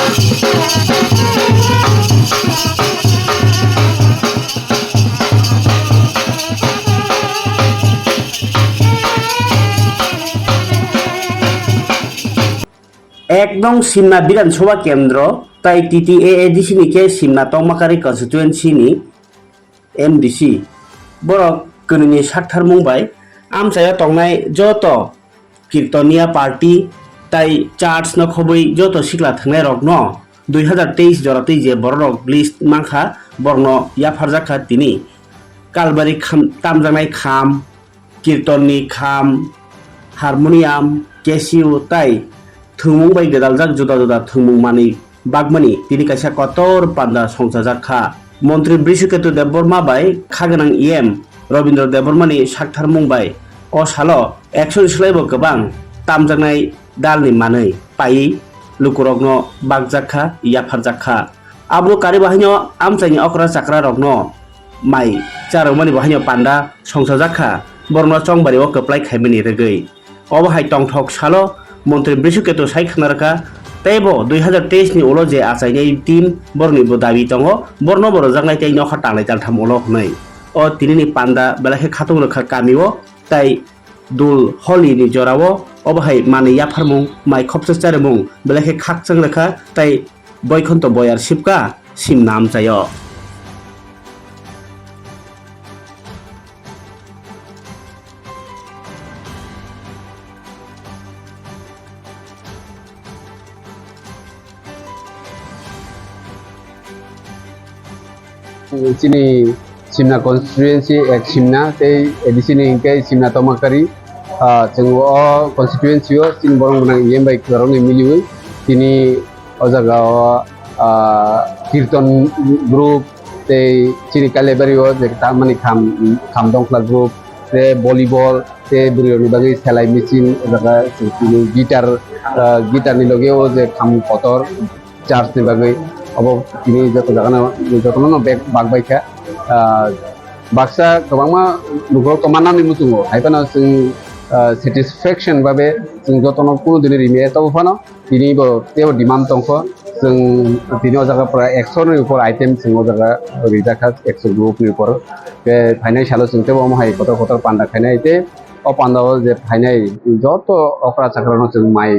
একদম সিমনা বিধানসভা কেন্দ্র তাই TTAADC ke Simna tongmakari constituency ni MDC borok kwnuni sakthar mungbai amchaya tongnai joto kirtoniya party tai church no khobui joto sikla thangnai rok no 2023 joratui je borok list mangkha borno yafarjaka tini kalbari tamjanai kham kirtonni kham harmonium casio tai thungmung bai gedaljak juda juda thungmung mani bagmani tini kaisa kotor panda songsajakha মন্ত্রী Brishaketu Debbarma by খাগনাং Rabindra দেববর্মানি সাকথার মুংবাই অ সালো একশো ইসলাইব গোबां তামজানাই দালনি মাनै পাই লুকুরগ্ন বাগজাখা ইয়াফারজাখা আবু কারি বাহিনী আমচাইনি অকরা চাকরা রগ্ন মাই চারমানি বাহিনী পান্ডা সংসাজাখা বর্ণ চংবারি ও কপ্লাই খাইমানি রেগৈ অবহাই টংঠক সালো মন্ত্রী Brishaketu সাইখানারকা tebo 2023 ni ulo je achainai team borni bo dabi tongo borno boro jangai tei nokha tanglai taltham ulo hnai o tinini panda belakhe khatung rekha kamio tai dul holi ni jorao obahai mani yafarmung mai khopchacharemung belakhe khakchang rekha tai boikhonto boyar sipka sim nam chayo sini Simna constituency ek Simna tei di sini ke Simna Tongmakari jeng o constituency o sin borong nang yem bai korong miliui tini o jaga kirton group tei sini kalebari o je tamani kham dongkla group te volleyball te burioni bagi selai machine o jaga sini gitar ni loge o je kham kotor church ni bagi abo ini joto jagana joto no bagbaikha baksa kobangma nugo tomana ni mutungo haipana sing satisfaction babe sing joto no kuno dini rimi eta ufano tini bo teo demand tongko sing tini o jaga pra 100 ni upor item sing o jaga rijaka 100 group ni upor ke financial sing tebo mo hai kotor panda khaina ite o panda o je phainai joto okra chakrano sing mai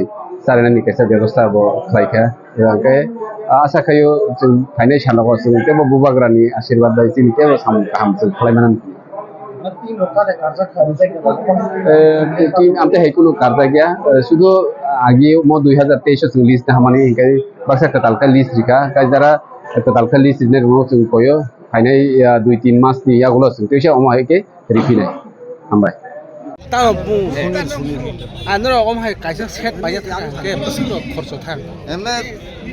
sarena ni kesa ব্যবস্থা bo khlaikha ebangke asa kayo jeng kainai sanoko jeng tebo bubagrani asyirwad bai jeng tebo kaham jeng khlaimanan amte haikuno karja gya sudo agi mo 2023 jeng list hamani ingkai baksa katalka list rika kaijara katalka list ne rumo jeng koyo kainai 2-3 mas ni yagulo jeng teisa omo haike ripinai hambai তাও André রকম হয় কাইসা set বাইয়া থাকে কে বসিনো খরচ থাকে এমনে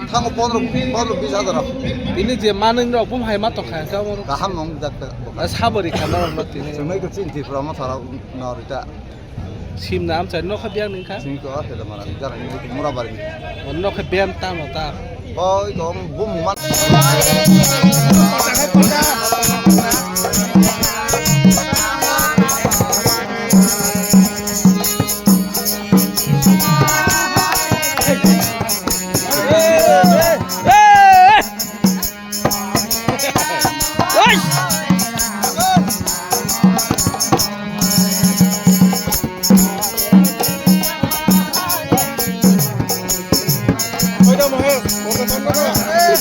থামো 15-20 তিনি যে মানিন রকম হয় মা তো খায় কাম গাহাম নং জাকতা সাবরি খানা রকম তিনি জমাই কো চিন্তি ফ্রম থারা নরিতা সিম নাম চাই নখা বিয়াং নিখা সিনকো হেলা মারা জারানি মুরা বারি নখা বিয়াম তাম তা ওই গম বুম মান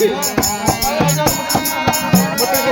Oi,